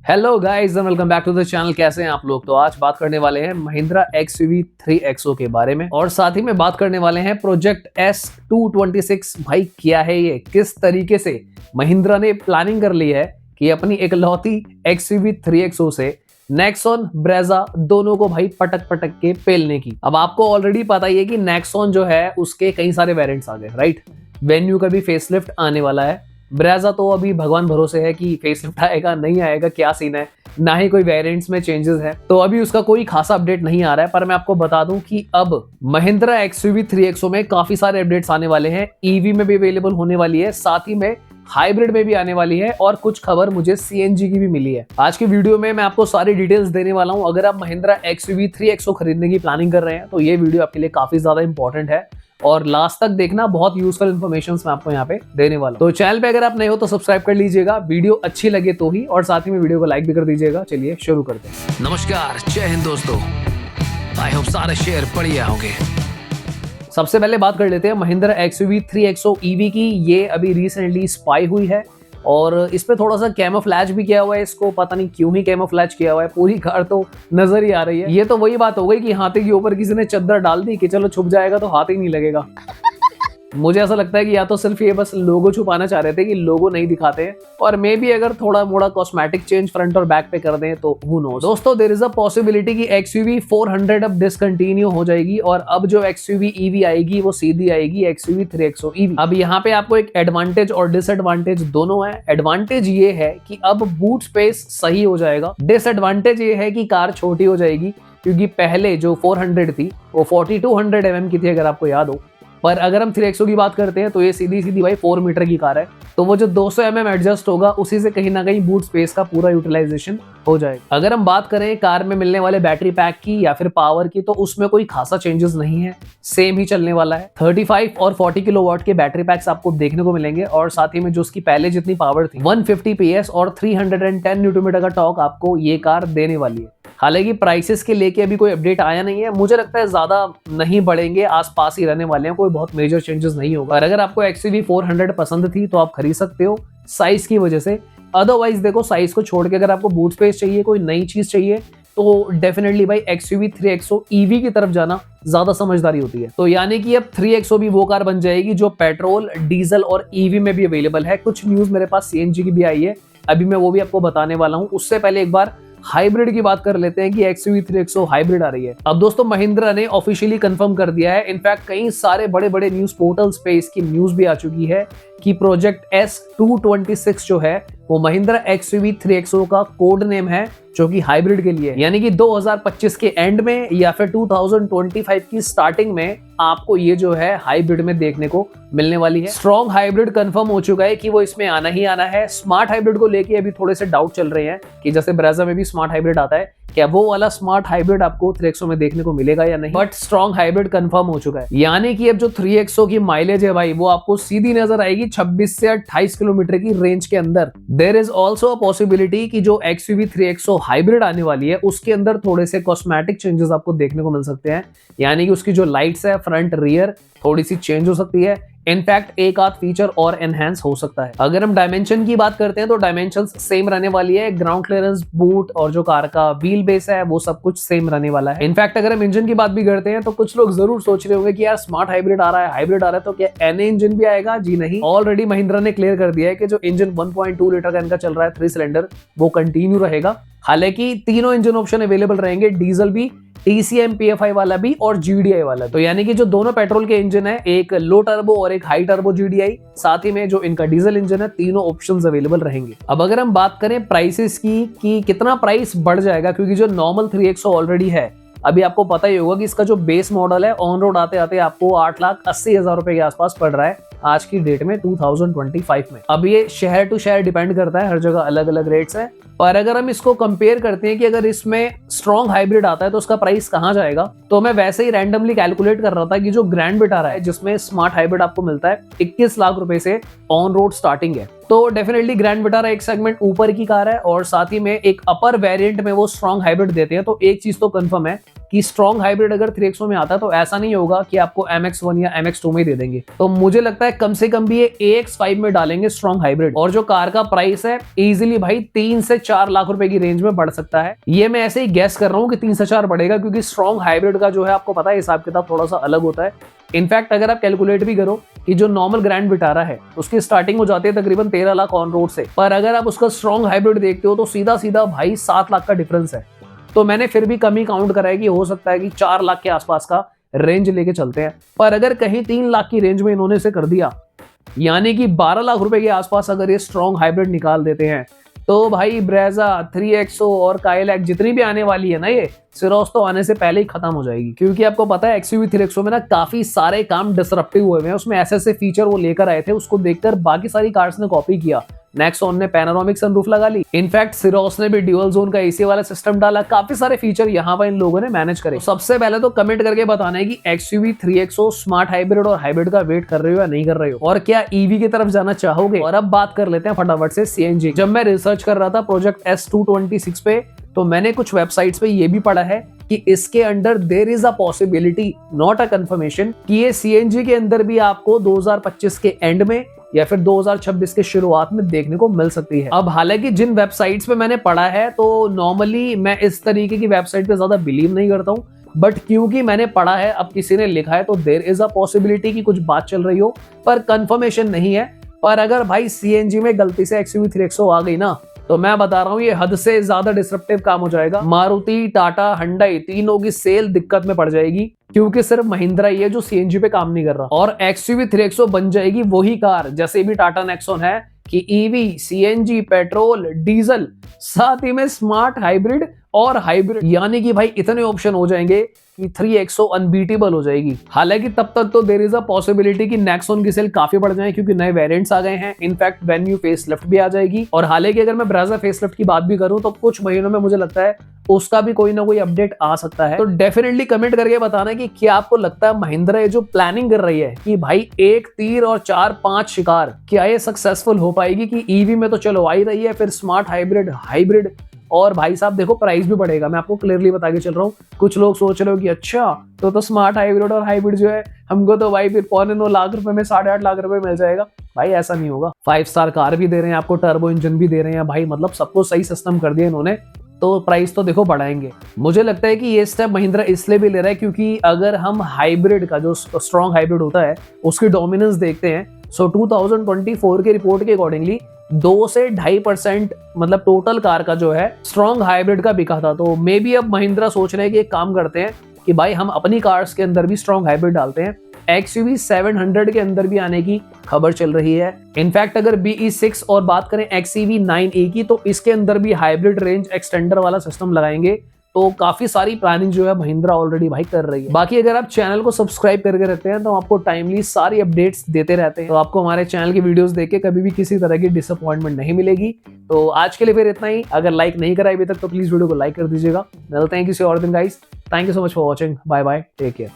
Hello guys and welcome back to the channel. कैसे हैं आप लोग? तो आज बात करने वाले हैं महिंद्रा XUV 3XO के बारे में और साथ ही में बात करने वाले हैं प्रोजेक्ट S226। भाई क्या है ये, किस तरीके से महिंद्रा ने प्लानिंग कर ली है कि अपनी इकलौती XUV 3XO से नेक्सॉन ब्रेजा दोनों को भाई पटक पटक के पेलने की। अब आपको ऑलरेडी पता ही है कि नेक्सॉन जो है उसके कई सारे वेरिएंट्स आ गए, राइट। वेन्यू का भी फेसलिफ्ट आने वाला है। ब्रेजा तो अभी भगवान भरोसे है कि फेसलिफ्ट आएगा नहीं आएगा, क्या सीन है, ना ही कोई वेरिएंट्स में चेंजेस है, तो अभी उसका कोई खासा अपडेट नहीं आ रहा है। पर मैं आपको बता दूं कि अब महिंद्रा XUV 3XO में काफी सारे अपडेट्स आने वाले हैं। ईवी में भी अवेलेबल होने वाली है, साथ ही में हाइब्रिड में भी आने वाली है और कुछ खबर मुझे CNG की भी मिली है। आज की वीडियो में मैं आपको सारी डिटेल्स देने वाला हूं। अगर आप महिंद्रा XUV 3XO खरीदने की प्लानिंग कर रहे हैं तो ये वीडियो आपके लिए काफी ज्यादा इंपॉर्टेंट है और लास्ट तक देखना, बहुत यूजफुल इन्फॉर्मेशन मैं आपको यहाँ पे देने वाला हूं। तो चैनल पे अगर आप नए हो तो सब्सक्राइब कर लीजिएगा, वीडियो अच्छी लगे तो ही, और साथ ही में वीडियो को लाइक भी कर दीजिएगा। चलिए शुरू करते हैं। नमस्कार, जय हिंद दोस्तों। आई होप सारे शेयर बढ़िया होंगे। सबसे पहले बात कर लेते हैं महिंद्रा XUV 3XO EV की। ये अभी रिसेंटली स्पाई हुई है और इस पे थोड़ा सा कैमोफ्लैज भी किया हुआ है। इसको पता नहीं क्यों ही कैमोफ्लैज किया हुआ है, पूरी कार तो नजर ही आ रही है। ये तो वही बात हो गई कि हाथी के ऊपर किसी ने चद्दर डाल दी कि चलो छुप जाएगा तो हाथ ही नहीं लगेगा। मुझे ऐसा लगता है कि या तो सिर्फ ये बस लोगो छुपाना चाह रहे थे कि लोगो नहीं दिखाते हैं, और मे बी अगर थोड़ा मोड़ा कॉस्मेटिक चेंज फ्रंट और बैक पे कर दें तो हु नोस। दोस्तों, देयर इज अ पॉसिबिलिटी कि XUV 400 अब डिसकंटिन्यू हो जाएगी और अब जो XUV EV आएगी वो सीधी आएगी XUV 3XO EV। अब यहाँ पे आपको एक एडवांटेज और डिसएडवांटेज दोनों है। एडवांटेज ये है कि अब बूट स्पेस सही हो जाएगा। डिसएडवांटेज ये है कि कार छोटी हो जाएगी, क्योंकि पहले जो 400 थी वो 4200 mm की थी, अगर आपको याद हो। पर अगर हम 3XO की बात करते हैं तो ये सीधी सीधी भाई 4 मीटर की कार है, तो वो जो 200 mm एडजस्ट होगा उसी से कहीं ना कहीं बूट स्पेस का पूरा यूटिलाइजेशन हो जाएगा। अगर हम बात करें कार में मिलने वाले बैटरी पैक की या फिर पावर की, तो उसमें कोई खासा चेंजेस नहीं है, सेम ही चलने वाला है। 35 और 40 किलोवाट के बैटरी पैक्स आपको देखने को मिलेंगे और साथ ही में जो उसकी पहले जितनी पावर थी 150 PS और 310 न्यूटन का टॉर्क आपको ये कार देने वाली है। हालांकि प्राइसेस के लेके अभी कोई अपडेट आया नहीं है, मुझे लगता है ज्यादा नहीं बढ़ेंगे, आसपास ही रहने वाले हैं, कोई बहुत मेजर चेंजेस नहीं होगा। और अगर आपको XUV 400 पसंद थी तो आप खरीद सकते हो साइज की वजह से। अदरवाइज देखो, साइज को छोड़ के अगर आपको बूट स्पेस चाहिए, कोई नई चीज चाहिए, तो डेफिनेटली भाई XUV 3XO EV की तरफ जाना ज्यादा समझदारी होती है। तो यानी कि अब 3XO भी वो कार बन जाएगी जो पेट्रोल, डीजल और EV में भी अवेलेबल है। कुछ न्यूज मेरे पास CNG की भी आई है, अभी मैं वो भी आपको बताने वाला हूँ। उससे पहले एक बार हाइब्रिड की बात कर लेते हैं कि XUV 3XO हाइब्रिड आ रही है। अब दोस्तों, महिंद्रा ने ऑफिशियली कंफर्म कर दिया है, इनफैक्ट कई सारे बड़े बड़े न्यूज पोर्टल्स पे इसकी न्यूज भी आ चुकी है कि प्रोजेक्ट S226 जो है वो महिंद्रा XUV 3XO का कोड नेम है, जो कि हाइब्रिड के लिए, यानी कि 2025 के एंड में या फिर 2025 की स्टार्टिंग में आपको ये जो है हाइब्रिड में देखने को मिलने वाली है। स्ट्रॉन्ग हाइब्रिड कंफर्म हो चुका है कि वो इसमें आना ही आना है। स्मार्ट हाइब्रिड को लेके अभी थोड़े से डाउट चल रहे हैं कि जैसे ब्रेजा में भी स्मार्ट हाइब्रिड आता है, क्या वो वाला स्मार्ट हाइब्रिड आपको 3XO में देखने को मिलेगा या नहीं, बट स्ट्रॉन्ग हाइब्रिड कंफर्म हो चुका है। यानी कि अब जो 3XO की माइलेज है भाई, वो आपको सीधी नजर आएगी 26 से 28 किलोमीटर की रेंज के अंदर। There is also a possibility कि जो XUV 3XO हाइब्रिड आने वाली है उसके अंदर थोड़े से कॉस्मेटिक चेंजेस आपको देखने को मिल सकते हैं, यानी कि उसकी जो लाइट्स है फ्रंट रियर थोड़ी सी चेंज हो सकती है। इनफैक्ट एक आध फीचर और एनहांस हो सकता है। अगर हम डायमेंशन की बात करते हैं तो डायमेंशंस सेम रहने वाली है। ग्राउंड क्लियरेंस, बूट और जो कार का व्हील बेस है वो सब कुछ सेम रहने वाला है। इनफैक्ट अगर हम इंजन की बात भी करते हैं तो कुछ लोग जरूर सोच रहे होंगे कि यार स्मार्ट हाइब्रिड आ रहा है, हाइब्रिड आ रहा है, तो क्या NA इंजन भी आएगा? जी नहीं, ऑलरेडी महिंद्रा ने क्लियर कर दिया है कि जो इंजन 1.2 लीटर का इनका चल रहा है 3 सिलेंडर, वो कंटिन्यू रहेगा। हालांकि तीनों इंजन ऑप्शन अवेलेबल रहेंगे, डीजल भी, TCM PFI वाला भी और GDI वाला। तो यानी कि जो दोनों पेट्रोल के इंजन है, एक लो टर्बो और एक हाई टर्बो GDI, साथ ही में जो इनका डीजल इंजन है, तीनों ऑप्शंस अवेलेबल रहेंगे। अब अगर हम बात करें प्राइसेस की कि कितना प्राइस बढ़ जाएगा, क्योंकि जो नॉर्मल 3XO ऑलरेडी है, अभी आपको पता ही होगा कि इसका जो बेस मॉडल है ऑन रोड आते आते आपको 8,80,000 रुपए के आसपास पड़ रहा है आज की डेट में 2025 में। अब ये शहर टू शहर डिपेंड करता है, हर जगह अलग अलग रेट्स हैं। पर अगर हम इसको कंपेयर करते हैं कि अगर इसमें स्ट्रॉन्ग हाइब्रिड आता है तो उसका प्राइस कहाँ जाएगा, तो मैं वैसे ही रैंडमली कैलकुलेट कर रहा था कि जो ग्रैंड विटारा है जिसमें स्मार्ट हाइब्रिड आपको मिलता है 21 लाख रुपए से ऑन रोड स्टार्टिंग है। तो डेफिनेटली ग्रैंड विटारा एक सेगमेंट ऊपर की कार है और साथ ही में एक अपर वेरिएंट में वो स्ट्रॉन्ग हाइब्रिड देते हैं। तो एक चीज तो कंफर्म है कि स्ट्रॉन्ग हाइब्रिड अगर 3XO में आता है तो ऐसा नहीं होगा कि आपको MX1 या MX2 में दे देंगे। तो मुझे लगता है कम से कम भी ये AX5 में डालेंगे स्ट्रॉन्ग हाइब्रिड। और जो कार का प्राइस है इजीली भाई 3 से 4 लाख रुपए की रेंज में बढ़ सकता है। ये मैं ऐसे ही गैस कर रहा हूँ कि 3 से 4 बढ़ेगा, क्योंकि स्ट्रॉन्ग हाइब्रिड का जो है आपको पता है हिसाब किताब थोड़ा सा अलग होता है। इनफैक्ट अगर आप कैलकुलेट भी करो कि जो नॉर्मल ग्रैंड विटारा है उसकी स्टार्टिंग हो जाती है तकरीबन 13 लाख ऑन रोड से, पर अगर आप उसका स्ट्रॉन्ग हाइब्रिड देखते हो तो सीधा सीधा भाई 7 लाख का डिफरेंस है। तो मैंने फिर भी कम ही काउंट करा है कि हो सकता है कि 4 लाख के आसपास का रेंज लेके चलते हैं। पर अगर कहीं 3 लाख की रेंज में इन्होंने इसे कर दिया, यानी कि 12 लाख रुपए के आसपास अगर ये स्ट्रॉन्ग हाइब्रिड निकाल देते हैं, तो भाई ब्रेजा 3XO और काइलैक जितनी भी आने वाली है ना, ये सिरोस तो आने से पहले ही खत्म हो जाएगी। क्योंकि आपको पता है XUV 3XO में ना काफी सारे काम डिसरप्टिव हुए हैं। उसमें ऐसे फीचर वो लेकर आए थे, उसको देखकर बाकी सारी कार्स ने कॉपी किया। नेक्सॉन ने पैनोरामिक सनरूफ लगा ली, इनफैक्ट सिरोस ने भी ड्यूअल जोन का एसी वाला सिस्टम डाला। काफी सारे फीचर यहाँ पर इन लोगों ने मैनेज करे। तो सबसे पहले तो कमेंट करके बताना है कि XUV 3XO स्मार्ट हाइब्रिड और हाइब्रिड का वेट कर रहे हो या नहीं कर रहे हो, और क्या ईवी की तरफ जाना चाहोगे। और अब बात कर लेते हैं फटाफट से CNG। जब मैं रिसर्च कर रहा था प्रोजेक्ट S226 पे, तो मैंने कुछ वेबसाइट्स पे ये भी पढ़ा है कि इसके अंदर there is a possibility, not a confirmation, कि ये CNG के अंदर भी आपको 2025 के एंड में या फिर 2026 के शुरुआत में देखने को मिल सकती है। अब हालांकि जिन वेबसाइट्स पे मैंने पढ़ा है, तो नॉर्मली मैं इस तरीके की वेबसाइट पे ज्यादा बिलीव नहीं करता हूँ, बट क्योंकि मैंने पढ़ा है, अब किसी ने लिखा है, तो देयर इज अ पॉसिबिलिटी कि कुछ बात चल रही हो, पर कंफर्मेशन नहीं है। पर अगर भाई CNG में गलती से XUV 3XO आ गई ना, तो मैं बता रहा हूँ ये हद से ज्यादा डिसरप्टिव काम हो जाएगा। मारुति, टाटा, हुंडई तीनों की सेल दिक्कत में पड़ जाएगी, क्योंकि सिर्फ महिंद्रा ही है जो CNG पे काम नहीं कर रहा। और XUV 3XO बन जाएगी वही कार जैसे भी टाटा नेक्सॉन है, कि EV, CNG, पेट्रोल, डीजल, साथ ही में स्मार्ट हाइब्रिड और हाइब्रिड, यानी कि भाई इतने ऑप्शन हो जाएंगे कि 3XO अनबीटेबल हो जाएगी। हालांकि तब तक तो देयर इज अ पॉसिबिलिटी कि नेक्सॉन की सेल काफी बढ़ जाए, क्योंकि नए वेरिएंट्स आ गए हैं। इनफैक्ट वेन्यू फेसलिफ्ट भी आ जाएगी। और हालांकि अगर मैं ब्रेजा फेसलिफ्ट की बात भी करूं, तो कुछ महीनों में मुझे लगता है उसका भी कोई ना कोई अपडेट आ सकता है। तो डेफिनेटली कमेंट करके बताना कि क्या आपको लगता है महिंद्रा जो प्लानिंग कर रही है कि भाई 1 तीर और 4-5 शिकार, क्या ये सक्सेसफुल हो पाएगी। कि ईवी में तो चलो आ ही रही है, फिर स्मार्ट हाइब्रिड, और भाई साहब देखो प्राइस भी बढ़ेगा। मैं आपको क्लियरली बता के चल रहा हूँ। कुछ लोग सोच रहे हो कि अच्छा तो स्मार्ट हाइब्रिड और हाइब्रिड जो है हमको तो भाई फिर 9.25 लाख रुपए में 8.5 लाख रुपए मिल जाएगा। भाई ऐसा नहीं होगा। 5 स्टार कार भी दे रहे हैं आपको, टर्बो इंजन भी दे रहे हैं भाई, मतलब सबको सही सिस्टम कर दिया इन्होंने। तो प्राइस तो देखो बढ़ाएंगे। मुझे लगता है कि ये स्टेप महिंद्रा इसलिए भी ले रहा है क्योंकि अगर हम हाइब्रिड का जो स्ट्रॉन्ग हाइब्रिड होता है उसकी डोमिनेंस देखते हैं, सो 2024 के रिपोर्ट के अकॉर्डिंगली 2 से 2.5% मतलब टोटल कार का जो है स्ट्रॉन्ग हाइब्रिड का बिका था। तो मे बी अब महिंद्रा सोच रहे हैं कि एक काम करते हैं कि भाई हम अपनी कार्स के अंदर भी स्ट्रॉन्ग हाइब्रिड डालते हैं। XUV 700 के अंदर भी आने की खबर चल रही है। इनफैक्ट अगर BE6 और बात करें XEV 9A की, तो इसके अंदर भी हाइब्रिड रेंज एक्सटेंडर वाला सिस्टम लगाएंगे। तो काफी सारी प्लानिंग जो है महिंद्रा ऑलरेडी भाई कर रही है। बाकी अगर आप चैनल को सब्सक्राइब करके रहते हैं तो आपको टाइमली सारी अपडेट्स देते रहते हैं। तो आपको हमारे चैनल की वीडियोस देख के कभी भी किसी तरह की डिसअपॉइंटमेंट नहीं मिलेगी। तो आज के लिए फिर इतना ही। अगर लाइक नहीं करा अभी तक तो प्लीज वीडियो को लाइक कर दीजिएगा। मिलते हैं किसी और दिन guys. Thank you so much for watching. Bye bye, take care.